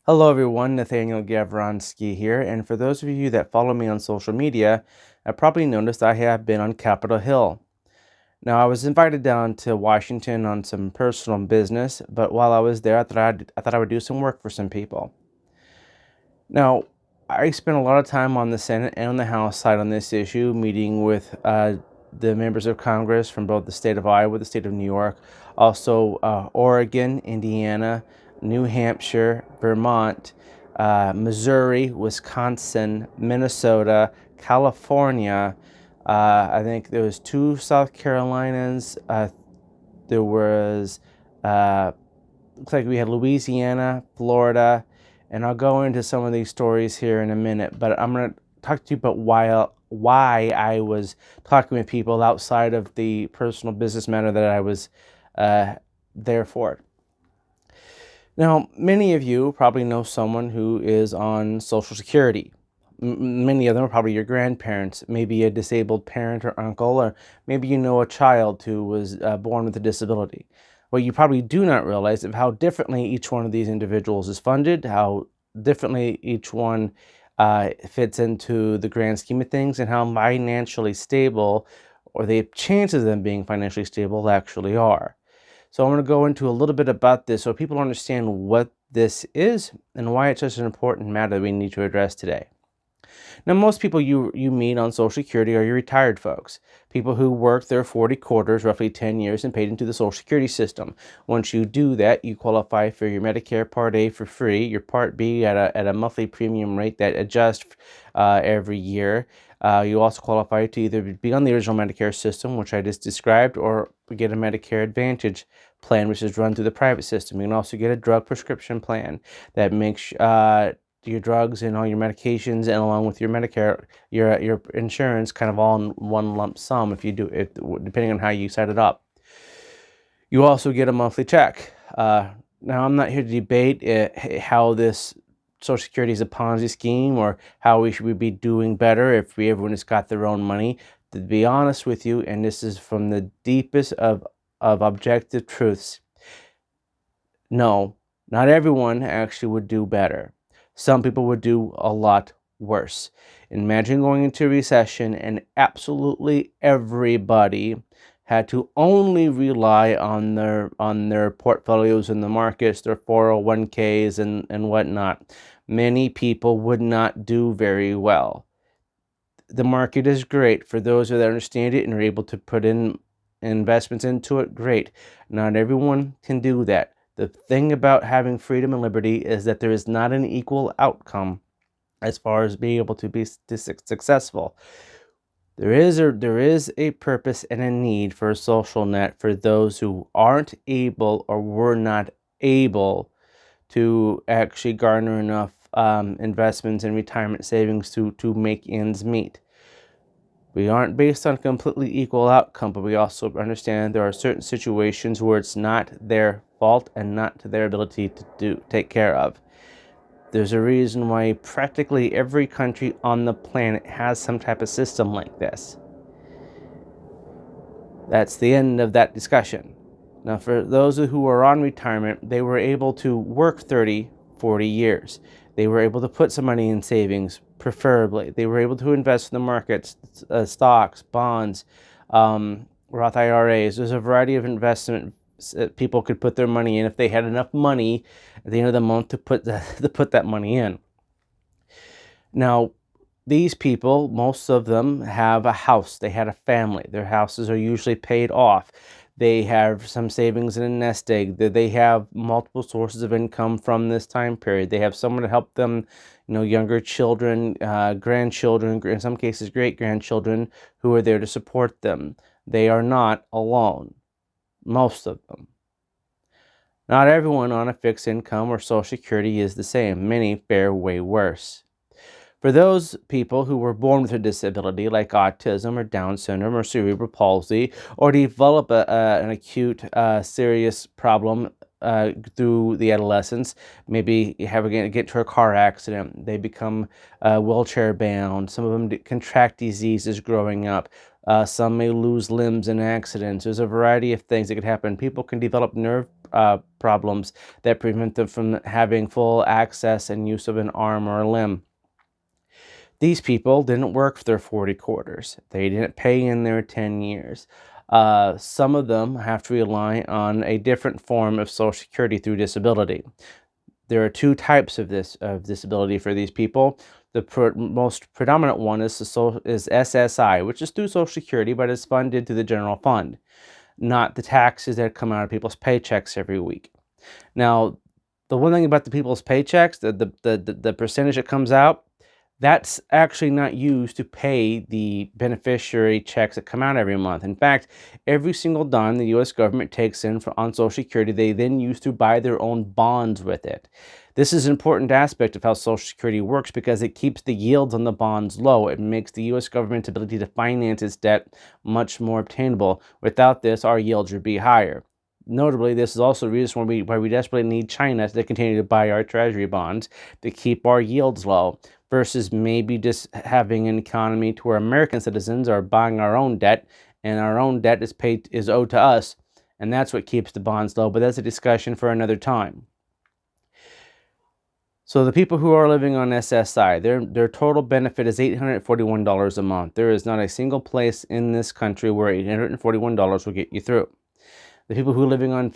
Hello, everyone. Nathaniel Gavronsky here. And for those of you that follow me on social media, I probably noticed I have been on Capitol Hill. Now, I was invited down to Washington on some personal business, but while I was there, I thought I would do some work for some people. Now, I spent a lot of time on the Senate and on the House side on this issue, meeting with the members of Congress from both the state of Iowa, the state of New York, also Oregon, Indiana, New Hampshire, Vermont, Missouri, Wisconsin, Minnesota, California. I think there was two South Carolinas. There was uh, looks like we had Louisiana, Florida, and I'll go into some of these stories here in a minute, but I'm going to talk to you about why I was talking with people outside of the personal business matter that I was there for. Now, many of you probably know someone who is on Social Security. Many of them are probably your grandparents, maybe a disabled parent or uncle, or maybe you know a child who was born with a disability. What you probably do not realize is how differently each one of these individuals is funded, how differently each one fits into the grand scheme of things, and how financially stable, or the chances of them being financially stable, actually are. So I'm going to go into a little bit about this so people understand what this is and why it's such an important matter that we need to address today. Now, most people you meet on Social Security are your retired folks, people who worked their 40 quarters, roughly 10 years, and paid into the Social Security system. Once you do that, you qualify for your Medicare Part A for free, your Part B at a monthly premium rate that adjusts every year. You also qualify to either be on the original Medicare system, which I just described, or get a Medicare Advantage plan, which is run through the private system. You can also get a drug prescription plan that makes your drugs and all your medications, and along with your Medicare, your insurance, kind of all in one lump sum if you do it, depending on how you set it up. You also get a monthly check. Now, I'm not here to debate how this Social Security is a Ponzi scheme or how we should be doing better if everyone has got their own money. To be honest with you, and this is from the deepest of objective truths, no, not everyone actually would do better. Some people would do a lot worse. Imagine going into a recession and absolutely everybody had to only rely on their portfolios in the markets, their 401ks and whatnot. Many people would not do very well. The market is great for those that understand it and are able to put in investments into it. Great. Not everyone can do that. The thing about having freedom and liberty is that there is not an equal outcome as far as being able to be successful. There is a purpose and a need for a social net for those who aren't able or were not able to actually garner enough investments and retirement savings to make ends meet. We aren't based on completely equal outcome, but we also understand there are certain situations where it's not their fault and not to their ability to take care of. There's a reason why practically every country on the planet has some type of system like this. That's the end of that discussion. Now, for those who are on retirement, they were able to work 30, 40 years. They were able to put some money in savings, preferably. They were able to invest in the markets, stocks, bonds, Roth IRAs. There's a variety of investment people could put their money in if they had enough money at the end of the month to put that money in. Now, these people, most of them have a house. They had a family. Their houses are usually paid off. They have some savings in a nest egg. They have multiple sources of income from this time period. They have someone to help them, younger children, grandchildren, in some cases great-grandchildren, who are there to support them. They are not alone, most of them. Not everyone on a fixed income or Social Security is the same. Many fare way worse. For those people who were born with a disability like autism or Down syndrome or cerebral palsy, or develop an acute serious problem through the adolescence, maybe get to a car accident, they become wheelchair bound, some of them contract diseases growing up, some may lose limbs in accidents. There's a variety of things that could happen. People can develop nerve problems that prevent them from having full access and use of an arm or a limb. These people didn't work for their 40 quarters. They didn't pay in their 10 years. Some of them have to rely on a different form of Social Security through disability. There are two types of disability for these people. The most predominant one is SSI, which is through Social Security, but is funded through the general fund, not the taxes that come out of people's paychecks every week. Now, the one thing about the people's paychecks, the percentage that comes out, that's actually not used to pay the beneficiary checks that come out every month. In fact, every single dime the U.S. government takes in on Social Security, they then use to buy their own bonds with it. This is an important aspect of how Social Security works because it keeps the yields on the bonds low. It makes the U.S. government's ability to finance its debt much more obtainable. Without this, our yields would be higher. Notably, this is also the reason why we desperately need China to continue to buy our treasury bonds to keep our yields low, versus maybe just having an economy to where American citizens are buying our own debt, and our own debt is owed to us, and that's what keeps the bonds low. But that's a discussion for another time. So the people who are living on SSI, their total benefit is $841 a month. There is not a single place in this country where $841 will get you through. The people who are living on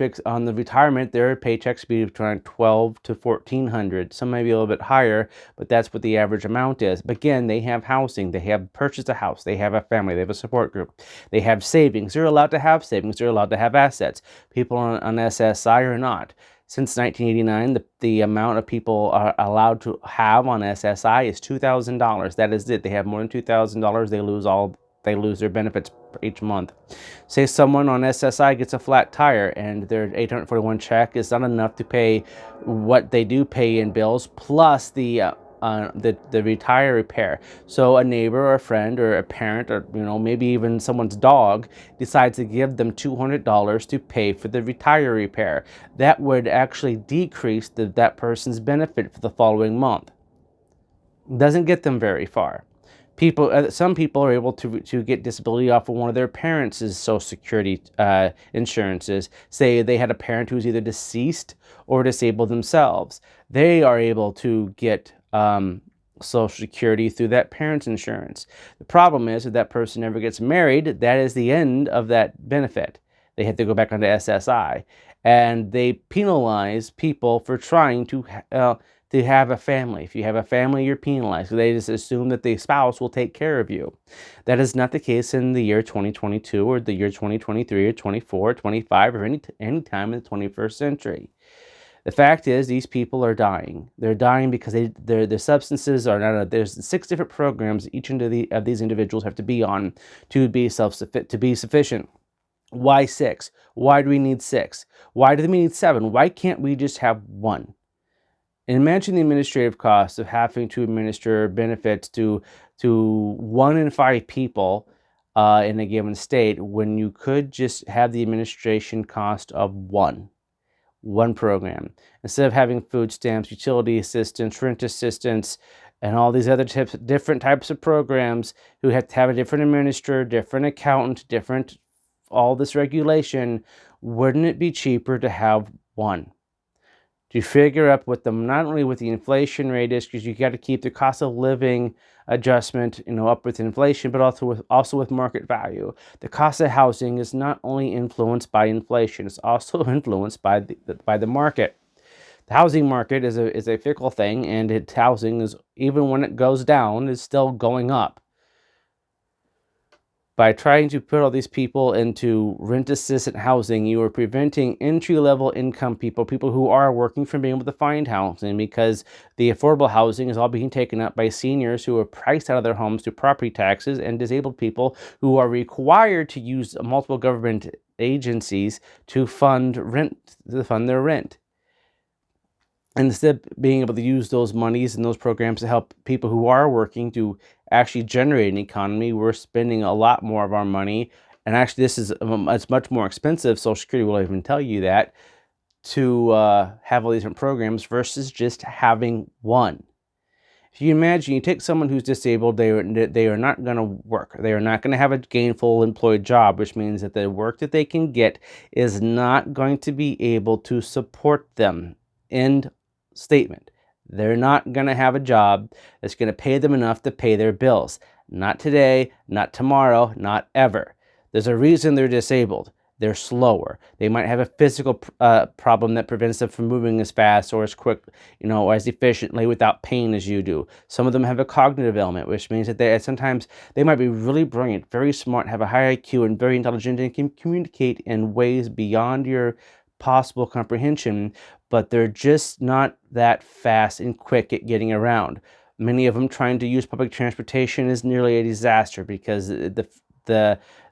the retirement, their paychecks be between $1,200 to $1,400. Some may be a little bit higher, but that's what the average amount is. But again, they have housing, they have purchased a house, they have a family, they have a support group, they have savings. They're allowed to have savings. They're allowed to have assets. People on SSI are not. Since 1989, the amount of people are allowed to have on SSI is $2,000. That is it. They have more than $2,000, they lose their benefits each month. Say someone on SSI gets a flat tire and their $841 check is not enough to pay what they do pay in bills, plus the retire repair. So a neighbor or a friend or a parent or maybe even someone's dog decides to give them $200 to pay for the retire repair. That would actually decrease that person's benefit for the following month. Doesn't get them very far. Some people are able to get disability off of one of their parents' Social Security insurances. Say they had a parent who's either deceased or disabled themselves. They are able to get Social Security through that parent's insurance. The problem is, if that person never gets married, that is the end of that benefit. They have to go back onto SSI. And they penalize people for trying to have a family. If you have a family, you're penalized. They just assume that the spouse will take care of you. That is not the case in the year 2022 or the year 2023 or 24, or 25, or any time in the 21st century. The fact is, these people are dying. They're dying because their substances are not. There's 6 different programs each of these individuals have to be on to be sufficient. Why 6? Why do we need 6? Why do we need 7? Why can't we just have 1? And imagine the administrative costs of having to administer benefits to 1 in 5 people in a given state, when you could just have the administration cost of one program. Instead of having food stamps, utility assistance, rent assistance, and all these other different types of programs who have to have a different administrator, different accountant, all this regulation, wouldn't it be cheaper to have one? To figure out not only what the inflation rate is, because you got to keep the cost of living adjustment, up with inflation, but also with market value. The cost of housing is not only influenced by inflation; it's also influenced by the market. The housing market is a fickle thing, and housing is, even when it goes down, is still going up. By trying to put all these people into rent-assisted housing, you are preventing entry-level income people who are working, from being able to find housing, because the affordable housing is all being taken up by seniors who are priced out of their homes to property taxes, and disabled people who are required to use multiple government agencies to fund their rent. Instead of being able to use those monies and those programs to help people who are working to actually generate an economy, we're spending a lot more of our money. And actually, it's much more expensive. Social Security will even tell you that, to have all these different programs versus just having one. If you imagine, you take someone who's disabled, they are not going to work. They are not going to have a gainful employed job, which means that the work that they can get is not going to be able to support them. End statement. They're not going to have a job that's going to pay them enough to pay their bills. Not today, not tomorrow, not ever. There's a reason they're disabled. They're slower. They might have a physical problem that prevents them from moving as fast or as quick, or as efficiently without pain as you do. Some of them have a cognitive element, which means that sometimes they might be really brilliant, very smart, have a high IQ, and very intelligent, and can communicate in ways beyond your possible comprehension, but they're just not that fast and quick at getting around. Many of them trying to use public transportation is nearly a disaster because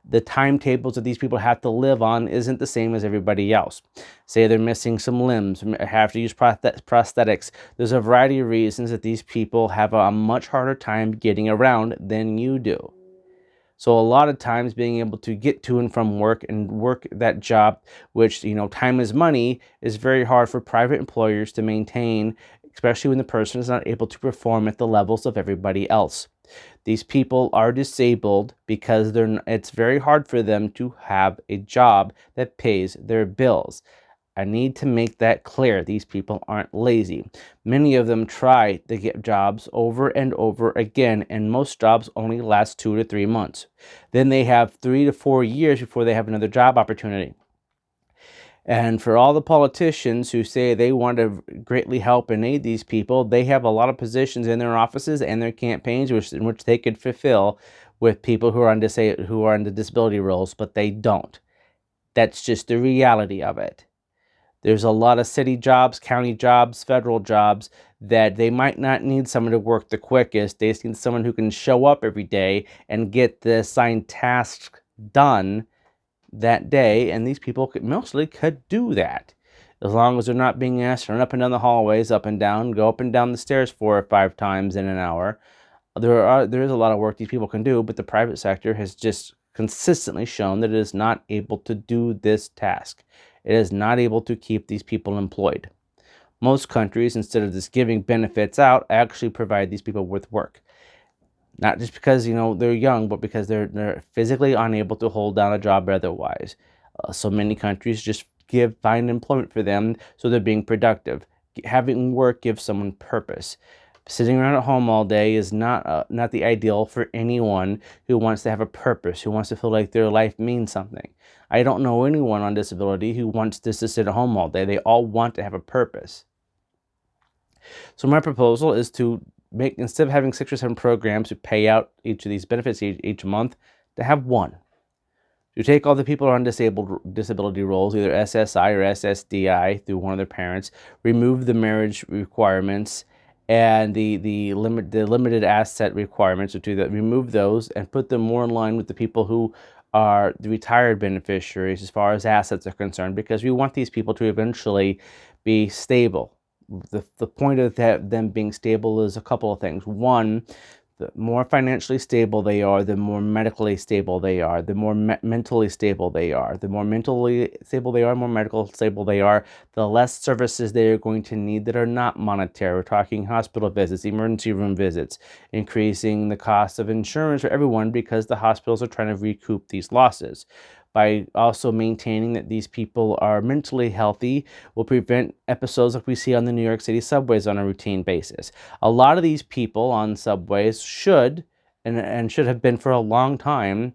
the timetables that these people have to live on isn't the same as everybody else. Say they're missing some limbs, have to use prosthetics. There's a variety of reasons that these people have a much harder time getting around than you do. So a lot of times being able to get to and from work and work that job, which, time is money, is very hard for private employers to maintain, especially when the person is not able to perform at the levels of everybody else. These people are disabled because it's very hard for them to have a job that pays their bills. I need to make that clear. These people aren't lazy. Many of them try to get jobs over and over again, and most jobs only last 2 to 3 months. Then they have 3 to 4 years before they have another job opportunity. And for all the politicians who say they want to greatly help and aid these people, they have a lot of positions in their offices and their campaigns in which they could fulfill with people who are on the disability roles, but they don't. That's just the reality of it. There's a lot of city jobs, county jobs, federal jobs that they might not need someone to work the quickest. They just need someone who can show up every day and get the assigned tasks done that day, and these people mostly could do that as long as they're not being asked to run up and down the hallways, go up and down the stairs 4 or 5 times in an hour. There is a lot of work these people can do, but the private sector has just consistently shown that it is not able to do this task. It is not able to keep these people employed. Most countries, instead of just giving benefits out, actually provide these people with work. Not just because, they're young, but because they're physically unable to hold down a job otherwise. So many countries just find employment for them so they're being productive. Having work gives someone purpose. Sitting around at home all day is not the ideal for anyone who wants to have a purpose, who wants to feel like their life means something. I don't know anyone on disability who wants just to sit at home all day. They all want to have a purpose. So my proposal is to instead of having 6 or 7 programs to pay out each of these benefits each month, to have one. To take all the people on disability rolls, either SSI or SSDI through one of their parents, remove the marriage requirements and the limited asset requirements, remove those and put them more in line with the people who are the retired beneficiaries as far as assets are concerned, because we want these people to eventually be stable. The point of them being stable is a couple of things. One, the more financially stable they are, the more medically stable they are, the more mentally stable they are. The more mentally stable they are, more medical stable they are, the less services they are going to need that are not monetary. We're talking hospital visits, emergency room visits, increasing the cost of insurance for everyone because the hospitals are trying to recoup these losses. By also maintaining that these people are mentally healthy, will prevent episodes like we see on the New York City subways on a routine basis. A lot of these people on subways should have been for a long time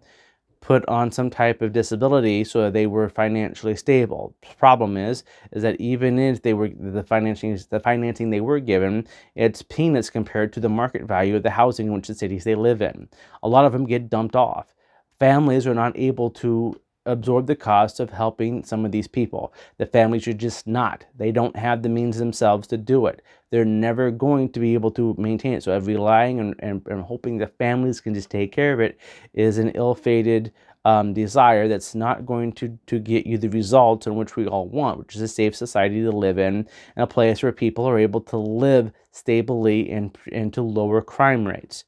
put on some type of disability so that they were financially stable. Problem is that even if they were the financing they were given, it's peanuts compared to the market value of the housing in which the cities they live in. A lot of them get dumped off. Families are not able to absorb the cost of helping some of these people. The families are just not. They don't have the means themselves to do it. They're never going to be able to maintain it. So relying and hoping the families can just take care of it is an ill-fated desire that's not going to get you the results in which we all want, which is a safe society to live in, and a place where people are able to live stably and to lower crime rates.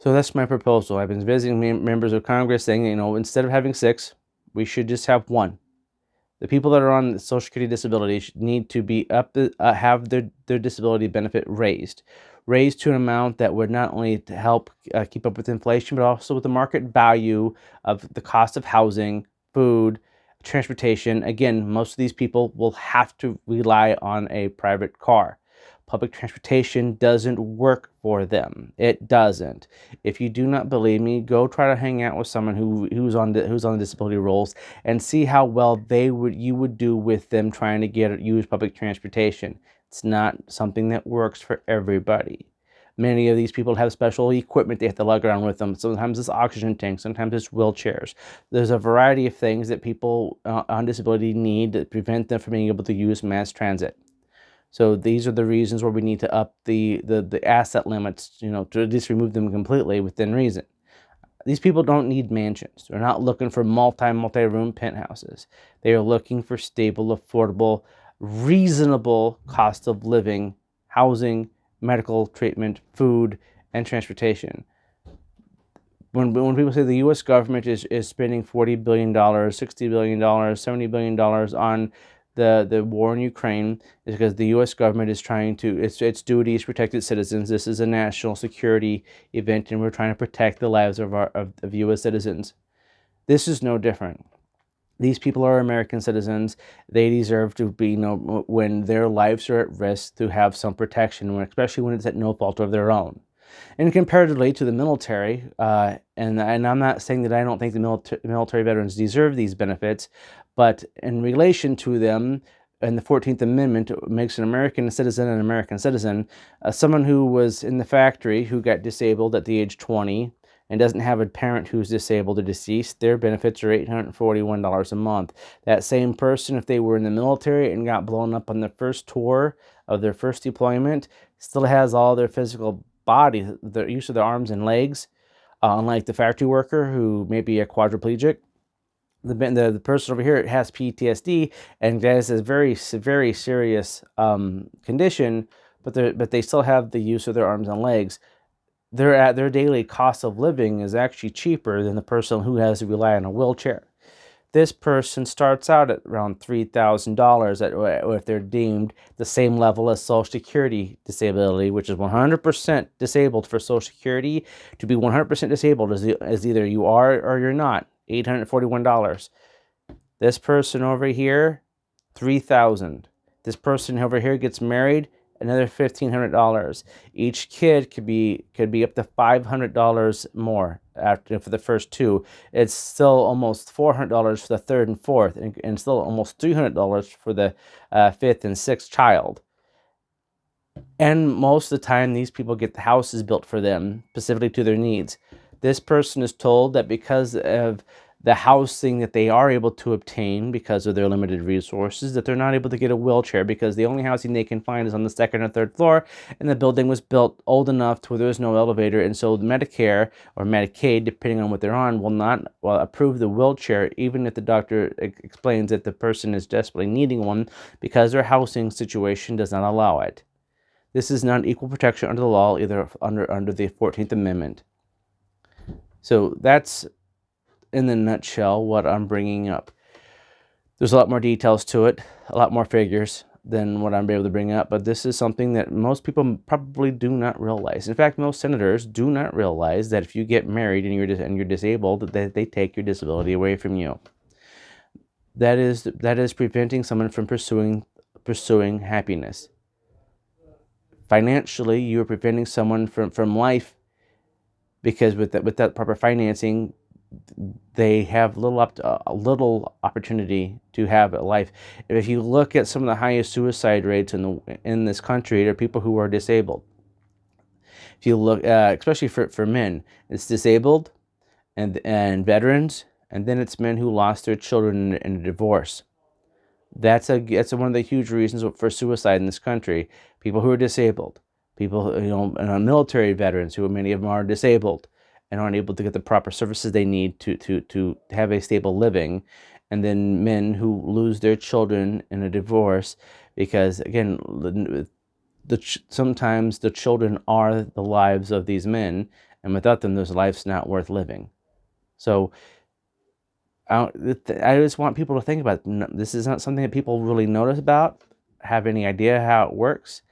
So that's my proposal. I've been visiting members of Congress saying, instead of having 6, we should just have one. The people that are on Social Security disability need to be have their disability benefit raised to an amount that would not only to help keep up with inflation, but also with the market value of the cost of housing, food, transportation. Again, most of these people will have to rely on a private car. Public transportation doesn't work for them. It doesn't. If you do not believe me, go try to hang out with someone who's on the disability rolls and see how well you would do with them trying to use public transportation. It's not something that works for everybody. Many of these people have special equipment they have to lug around with them. Sometimes it's oxygen tanks, sometimes it's wheelchairs. There's a variety of things that people on disability need to prevent them from being able to use mass transit. So these are the reasons where we need to up the asset limits, to just remove them completely within reason. These people don't need mansions. They're not looking for multi-room penthouses. They are looking for stable, affordable, reasonable cost of living, housing, medical treatment, food, and transportation. When people say the U.S. government is spending $40 billion, $60 billion, $70 billion on the war in Ukraine, is because the U.S. government is trying to, its duty is to protect its citizens. This is a national security event, and we're trying to protect the lives of U.S. citizens. This is no different. These people are American citizens. They deserve to be, when their lives are at risk, to have some protection, especially when it's at no fault of their own. And comparatively to the military, and I'm not saying that I don't think the military veterans deserve these benefits, but in relation to them, and the 14th Amendment makes an American citizen an American citizen. Someone who was in the factory who got disabled at the age 20 and doesn't have a parent who's disabled or deceased, their benefits are $841 a month. That same person, if they were in the military and got blown up on their first tour of their first deployment, still has all their physical body, the use of their arms and legs, unlike the factory worker who may be a quadriplegic. The person over here has PTSD and has a very serious condition, but they still have the use of their arms and legs. Their daily cost of living is actually cheaper than the person who has to rely on a wheelchair. This person starts out at around $3,000 if they're deemed the same level as Social Security disability, which is 100% disabled for Social Security. To be 100% disabled is either you are or you're not. $841. This person over here, $3,000. This person over here gets married, another $1,500. Each kid could be up to $500 more for the first two. It's still almost $400 for the third and fourth, and still almost $300 for the fifth and sixth child. And most of the time, these people get the houses built for them, specifically to their needs. This person is told that because of the housing that they are able to obtain because of their limited resources, that they're not able to get a wheelchair because the only housing they can find is on the second or third floor, and the building was built old enough to where there's no elevator, and so Medicare or Medicaid, depending on what they're on, will not approve the wheelchair, even if the doctor explains that the person is desperately needing one, because their housing situation does not allow it. This is not equal protection under the law, either under the 14th Amendment. So that's, in the nutshell, what I'm bringing up. There's a lot more details to it, a lot more figures than what I'm able to bring up, but this is something that most people probably do not realize. In fact, most senators do not realize that if you get married and you're disabled, that they take your disability away from you. That is preventing someone from pursuing happiness. Financially, you are preventing someone from life, because with that proper financing, they have little opportunity to have a life. If you look at some of the highest suicide rates in this country, there are people who are disabled. If you look, especially for men, it's disabled and veterans, and then it's men who lost their children in a divorce. That's one of the huge reasons for suicide in this country. People who are disabled, people and military veterans who many of them are disabled and aren't able to get the proper services they need to have a stable living, and then men who lose their children in a divorce, because again, sometimes the children are the lives of these men, and without them, those lives not worth living. So I just want people to think about it. This is not something that people really notice about, have any idea how it works,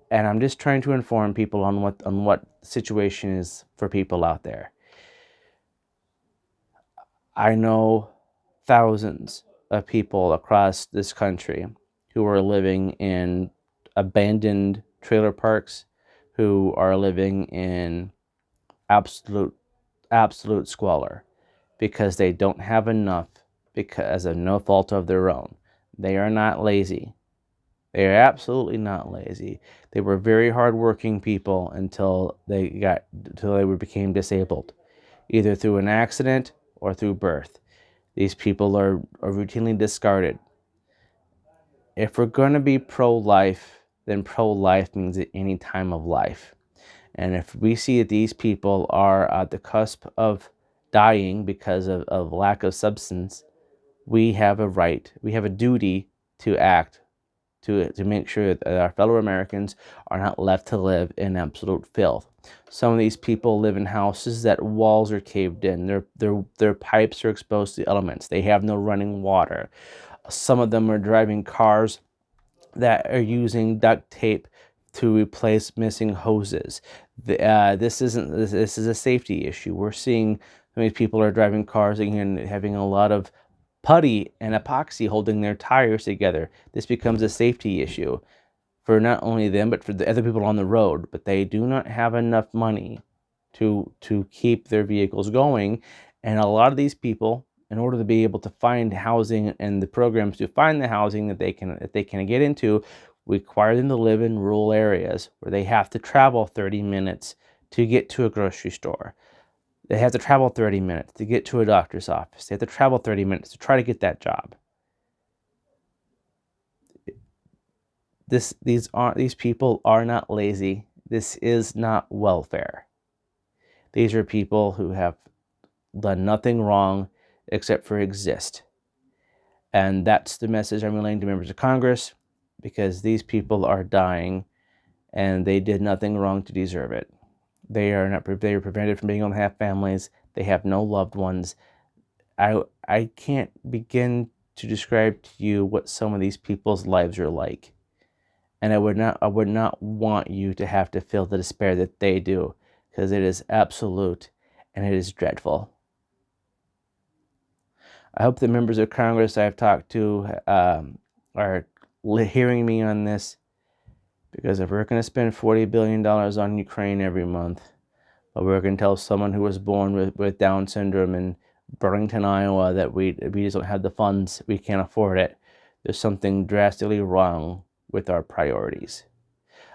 and I'm just trying to inform people on what the situation is for people out there. I know thousands of people across this country who are living in abandoned trailer parks, who are living in absolute squalor because they don't have enough, because of no fault of their own. They are not lazy. They are absolutely not lazy. They were very hardworking people until they became disabled, either through an accident or through birth. These people are routinely discarded. If we're going to be pro-life, then pro-life means at any time of life. And if we see that these people are at the cusp of dying because of lack of substance, we have a right, we have a duty to act to make sure that our fellow Americans are not left to live in absolute filth. Some of these people live in houses that walls are caved in. Their pipes are exposed to elements. They have no running water. Some of them are driving cars that are using duct tape to replace missing hoses. This is a safety issue. We're seeing how many people are driving cars and having a lot of putty and epoxy holding their tires together. This becomes a safety issue for not only them but for the other people on the road. But they do not have enough money to keep their vehicles going, and a lot of these people, in order to be able to find housing and the programs to find the housing that they can get into, require them to live in rural areas where they have to travel 30 minutes to get to a grocery store. They have to travel 30 minutes to get to a doctor's office. They have to travel 30 minutes to try to get that job. These people are not lazy. This is not welfare. These are people who have done nothing wrong except for exist. And that's the message I'm relaying to members of Congress, because these people are dying and they did nothing wrong to deserve it. They are prevented from being able to have families. They have no loved ones. I can't begin to describe to you what some of these people's lives are like. And I would not want you to have to feel the despair that they do, because it is absolute and it is dreadful. I hope the members of Congress I've talked to are hearing me on this, because if we're going to spend $40 billion on Ukraine every month, but we're going to tell someone who was born with Down syndrome in Burlington, Iowa, that we just don't have the funds, we can't afford it, there's something drastically wrong with our priorities.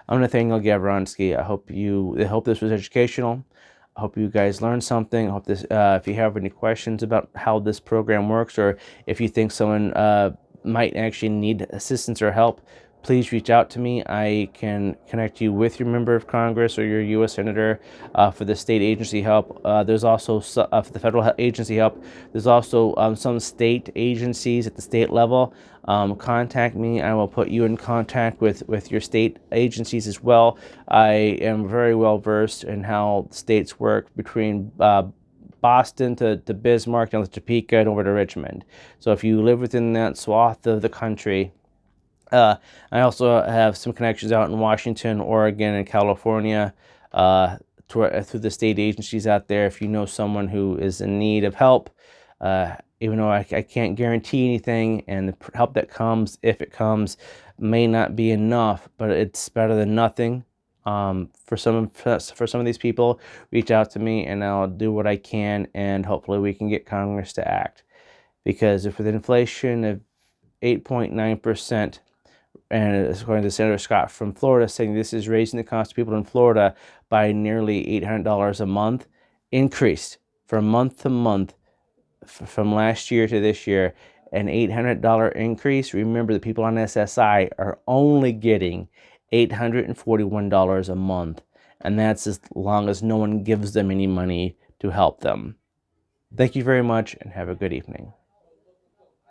I'm Nathaniel Gavronsky. I hope this was educational. I hope you guys learned something. I hope this. If you have any questions about how this program works, or if you think someone might actually need assistance or help, please reach out to me. I can connect you with your member of Congress or your U.S. Senator for the state agency help. There's also for the federal agency help. There's also some state agencies at the state level. Contact me. I will put you in contact with your state agencies as well. I am very well versed in how states work between Boston to Bismarck, down to Topeka, and over to Richmond. So if you live within that swath of the country, I also have some connections out in Washington, Oregon, and California through the state agencies out there. If you know someone who is in need of help, even though I can't guarantee anything, and the help that comes, if it comes, may not be enough, but it's better than nothing. For some of these people, reach out to me and I'll do what I can, and hopefully we can get Congress to act. Because if with inflation of 8.9%, and according to Senator Scott from Florida, saying this is raising the cost of people in Florida by nearly $800 a month, increased from month to month from last year to this year, an $800 increase. Remember, the people on SSI are only getting $841 a month, and that's as long as no one gives them any money to help them. Thank you very much, and have a good evening.